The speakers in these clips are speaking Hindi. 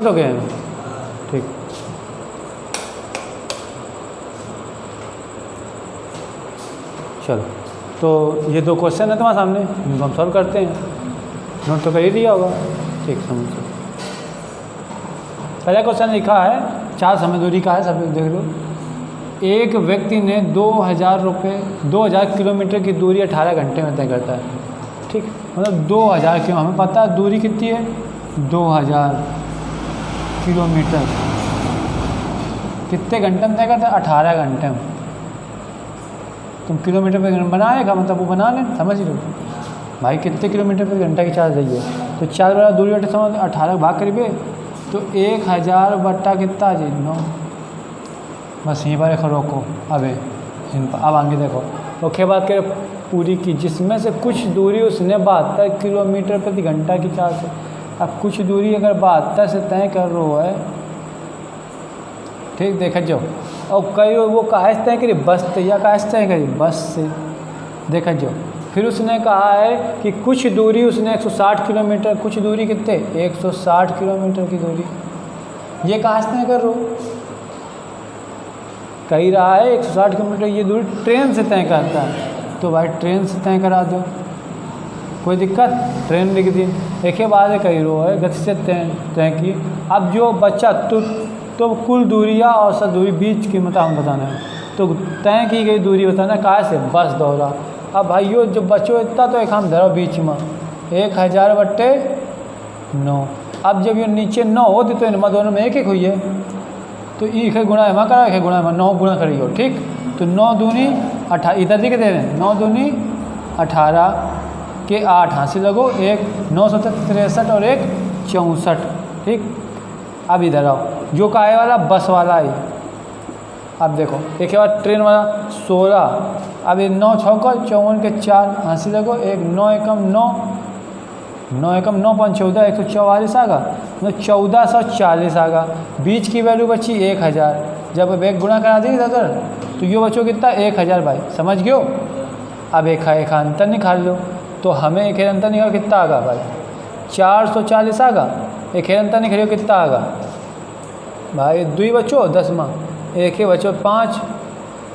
हो गए हैं, ठीक। चलो, तो ये 2 क्वेश्चन है तुम्हारे सामने, इनको हम सॉल्व करते हैं। नोट तो कर ही दिया होगा, ठीक। समझो, पहला क्वेश्चन लिखा है 4 समय दूरी का है, सब लोग देख लो। एक व्यक्ति ने 2000 किलोमीटर की दूरी 18 घंटे में तय करता है, ठीक। मतलब 2000 क्यों, हमें पता है दूरी कितनी है, 2000 किलोमीटर कितने घंटे में तय करता है, 18 घंटे में। तुम किलोमीटर पे बनाएगा मतलब वो बना लें, समझ लो भाई कितने किलोमीटर पे घंटा की चार्ज रही है। तो 4 बड़ा दूरी बटे समझ 18 भाग करीबे, तो 1000 बट्टा कितना जी 9। बस यहीं पर रोको। अब आगे देखो, ओके बात करें पूरी की, जिसमें से कुछ दूरी उसने 72 किलोमीटर प्रति घंटा की चार्ज है। अब कुछ दूरी अगर 72 से तय कर रहा है, ठीक, देखा जाओ। और कई वो कहाँ से तय करी, बस से, या कहाँ से तय करी, बस से, देखा जाओ। फिर उसने कहा है कि कुछ दूरी उसने 160 किलोमीटर, कुछ दूरी कितने 160 किलोमीटर की दूरी, ये कहाँ से तय कर रहा हो, कही रहा है 160 किलोमीटर ये दूरी ट्रेन से तय करता है। तो भाई ट्रेन से तय करा दो, कोई दिक्कत, ट्रेन लिख दी। एक ही बात है, कही रहा है गति से तय की। अब जो बच्चा तो कुल दूरी या औसत दूरी बीच की मतलब हम बताना है, तो तय की गई दूरी बताना कहाँ से, बस दौरा। अब भाइयों जो बच्चों इतना तो एक हम धरो बीच में 1000 बट्टे 9। अब जब ये नीचे 9 होती तो इनमें दोनों में एक एक हुई है, तो एक गुणा एमा करा, एक गुणा एमा 9 गुणा करी हो, ठीक। तो 9 दूनी 18, इधर दिखे दे रहे हैं 9 दूनी 18 के 8 हासिल लगो, एक 963 और एक 64, ठीक। अब इधर आओ, जो का आए वाला बस वाला है। अब देखो एक के बाद ट्रेन वाला 16, अब ये 9 छक्का 54 के 4 हासिल लगो, एक 9 एकम 9, 9 एकम 9 5 14 144 आगा, मतलब 1440 आगा। बीच की वैल्यू बची 1000, जब एक गुणा करा दी इधर तो ये बच्चों कितना 1000 भाई, समझ गयो। अब एक अंतर निकाल लो, तो हमें एक अंतर निकाल कितना आगा भाई 440 आगा। एक अंतर निकालो कितना आगा भाई 2 बच्चों 10 में, एक ही बच्चों 5,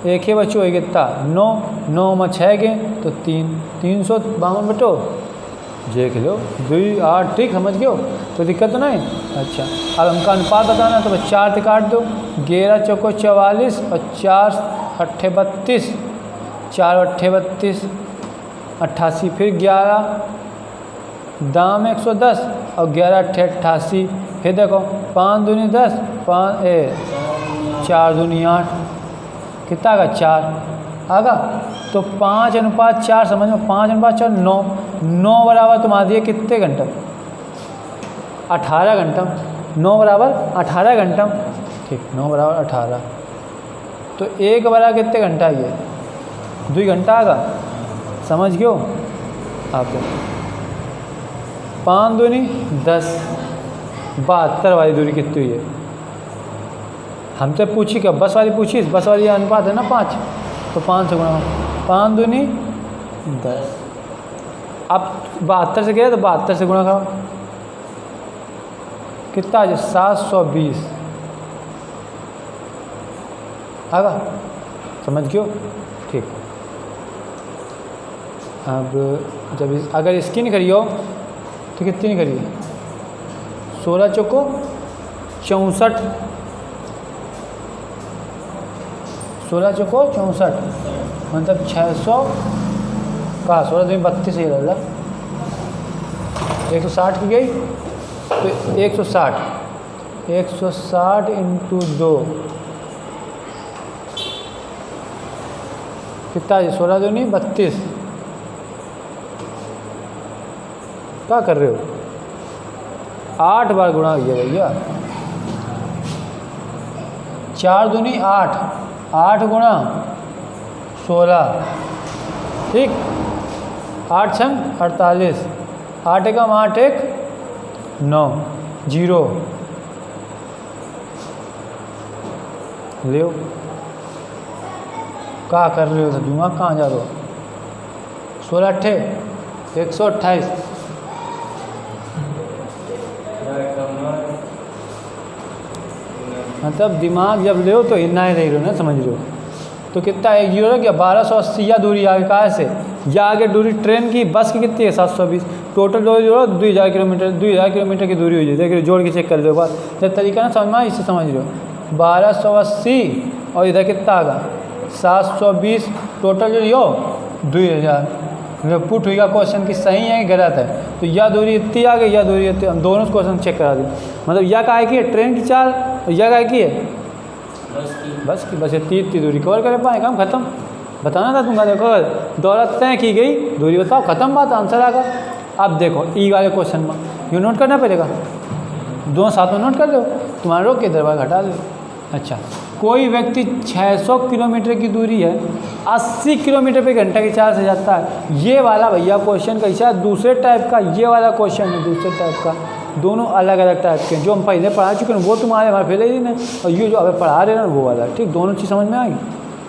एक ही बच्चों एक कितना 9, 9 में 6 गए तो 352 बटो देख लो 2 8, ठीक, समझ गयो, तो दिक्कत तो नहीं। अच्छा, अब हमका अनुपात बताना, तो 4 से काट दो, 11 चौको 44 और 4 अट्ठे 32, 4 अट्ठे 32 88, फिर 11 दाम 110 और 11 अट्ठे 88। फिर देखो 5 दूनी 10, 4 दूनी 8, कितना आगा 4 आगा। तो 5:4 समझ में, 5:4 9 बराबर तुम आ दिए कितने घंटा 18 घंटा, 9 बराबर 18 घंटा, ठीक, 9 बराबर 18। तो 1 बराबर कितने घंटा ये 2 घंटा आगा, समझ गयो आप। 5 दूनी 10, 72 वाली दूरी कितनी हुई है, हमसे पूछी क्या, बस वाली पूछी, बस वाली अनुपात है ना 5, तो 5 से गुणा, 5 दूनी 10। अब 72 से गया तो 72 से गुणा करो, कितना है 720 आगा, समझ गयो, ठीक। अब जब अगर इसकी नहीं करियो तो कितनी नहीं करिए 16 चौको 64, 16 चौको 64 मतलब 600 का 16 दूनी 32 ही लग रहा, 160 की गई तो 160 इंटू 2 कितना है 16 दूनी 32। क्या कर रहे हो 8 बार गुणा हुई है भैया, 4 दूनी 8, 8 गुणा 16, ठीक, 8 छंग 48, 8 एकम 8 एक 9 0 ले। क्या कर रहे हो, दिमाग कहाँ जा रहे हो, 16 अट्ठे 128, मतलब दिमाग जब ले तो हिलना ही नहीं रहो ना, समझ लो। तो कितना 1 जीरो क्या 1280 या दूरी आगे कहाँ से, या आगे दूरी ट्रेन की, बस की कितनी है 720, टोटल दूरी जोड़ो 2000 किलोमीटर, 2000 किलोमीटर की दूरी हो जाए। देख जोड़ के चेक कर लो एक बार, जब तरीका ना समझ में इसे समझ लो। 1280 और इधर कितना आगा 720, टोटल जो हो 2000। मतलब पुट हुई का क्वेश्चन की सही है कि गलत है, तो यह दूरी इतनी आ गई, यह दूरी इतनी, हम दोनों क्वेश्चन चेक करा दें। मतलब यह काय की है ट्रेन की चाल, और यह काय की है बस ये 3 दूरी कवर कर पाए, काम खत्म। बताना था तुमको, देखो दौलत तय की गई, दूरी बताओ, खत्म बात, आंसर आ गया। अब देखो ई वाले क्वेश्चन में ये नोट करना पड़ेगा, दोनों साथ में नोट कर लो, तुम्हारा रोक के दरबार हटा दो। अच्छा, कोई व्यक्ति 600 किलोमीटर की दूरी है 80 किलोमीटर पर घंटा की चाल से जाता है। ये वाला भैया क्वेश्चन कैसा है, दूसरे टाइप का, ये वाला क्वेश्चन है दूसरे टाइप का, दोनों अलग अलग टाइप के। जो हम पहले पढ़ा चुके हैं वो तुम्हारे हमारे पहले ही नहीं, और ये जो अभी पढ़ा रहे हैं वो वाला, ठीक, दोनों चीज़ समझ में आएगी।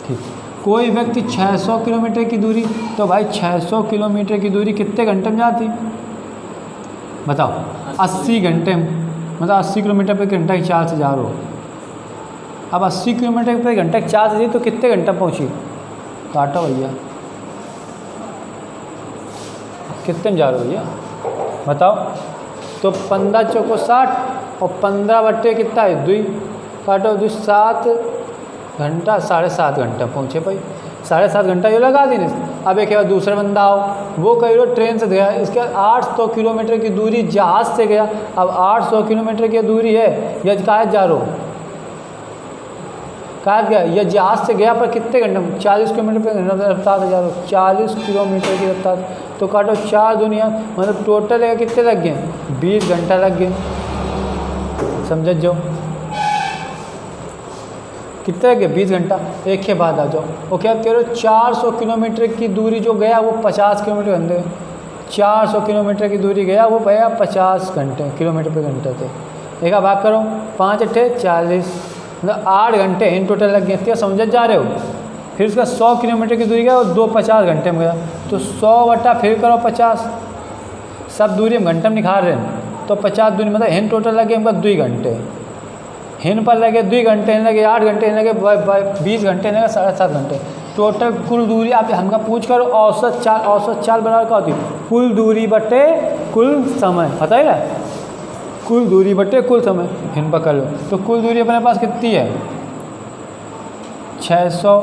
ठीक, कोई व्यक्ति 600 किलोमीटर की दूरी, तो भाई 600 किलोमीटर की दूरी कितने घंटे में जाती, बताओ 80 घंटे में, मतलब 80 किलोमीटर पर घंटा की चाल से जा रहे हो। अब 80 किलोमीटर पर घंटा की चाल से तो कितने घंटा पहुँची, काटो भैया, कितने में जा रहे हो भैया बताओ। तो 15 चौको 60 और 15 बट्टे कितना है 2, काटो 2, 7 घंटा, 7.5 घंटा पहुँचे भाई, 7.5 घंटा ये लगा देने। अब एक बार दूसरा बंदा आओ, वो कह रहे ट्रेन से गया, इसके 800 किलोमीटर की दूरी जहाज़ से गया। अब 800 किलोमीटर की दूरी है, यह कहाँ जा रहे हो, कहाँ गया, यह जहाज़ से गया पर कितने घंटे, 40 किलोमीटर पर रफ्तार से जा रहे हो, 40 किलोमीटर की रफ्तार। तो काटो 4 दुनिया, मतलब टोटल है कितने लग गए, 20 घंटा लग गए, समझ जाओ कितने लग गए 20 घंटा। एक के बाद आ जाओ, ओके। अब कह रहे हो 400 किलोमीटर की दूरी जो गया वो 50 किलोमीटर घंटे, 400 किलोमीटर की दूरी गया वो भैया 50 घंटे किलोमीटर पर घंटे थे। एक भाग करो 5 अट्ठे 40, मतलब 8 घंटे इन टोटल लग गए, इतने समझ जा रहे हो। फिर उसका 100 किलोमीटर की दूरी गया और 250 घंटे में गया, तो 100 बटा फिर करो 50, सब दूरी हम घंटे में निखार रहे हैं, तो 50 दूरी मतलब हिन टोटल लगे हमका 2 घंटे, हिन पर लगे 2 घंटे, हिन लगे 8 घंटे, हिन लगे 20 घंटे, हिन लगे 7.5 घंटे, टोटल कुल दूरी। आप हमका पूछ करो औसत चाल बराबर क्या होती है, कुल दूरी बटे कुल समय, बताइएगा कुल दूरी बटे कुल समय, हिन पर कर लो। तो कुल दूरी अपने पास कितनी है 600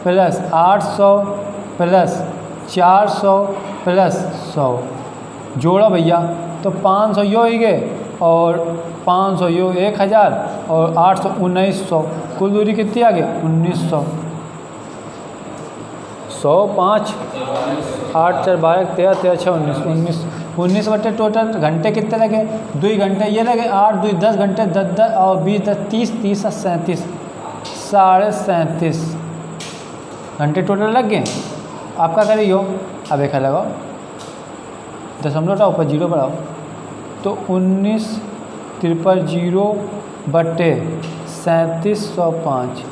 प्लस 800 प्लस 400 प्लस 100, जोड़ो भैया तो 500 यो ही गए, और 500 यो 1000, और 800 1900, कुल दूरी कितनी आ गई 1900। 100 5 8 4 12 13 13 6 19 बटे टोटल घंटे कितने लगे 2 घंटे, ये लगे 8 2 10 घंटे, 10 और 20 10 30 30 37, 37.5 घंटे टोटल लग गए। आपका करिए हो, अब एक लगाओ, दशमलव उठाओ ऊपर 0 बढ़ाओ, तो 19 000 बटे 3705,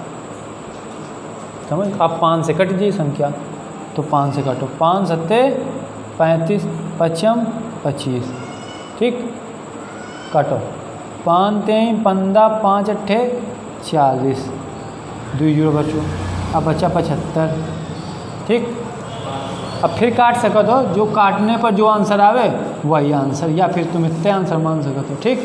समझ। अब 5 से कट जाइए संख्या, तो 5 से काटो, 5 सत्ते 35 पचम 25, ठीक, काटो 5 3 15 5 अट्ठे 40, 2 जीरो बचो, अब बचा 75, ठीक। अब फिर काट सको तो जो काटने पर जो आंसर आवे वही आंसर, या फिर तुम इतने आंसर मान सको तो, ठीक।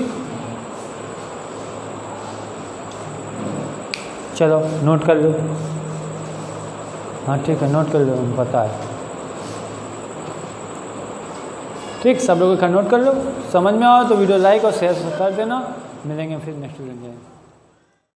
चलो नोट कर लो, हाँ ठीक है नोट कर लो, पता है, ठीक। सब लोग का नोट कर लो, समझ में आओ तो वीडियो लाइक और शेयर कर देना। मिलेंगे फिर नेक्स्ट वीडियो में।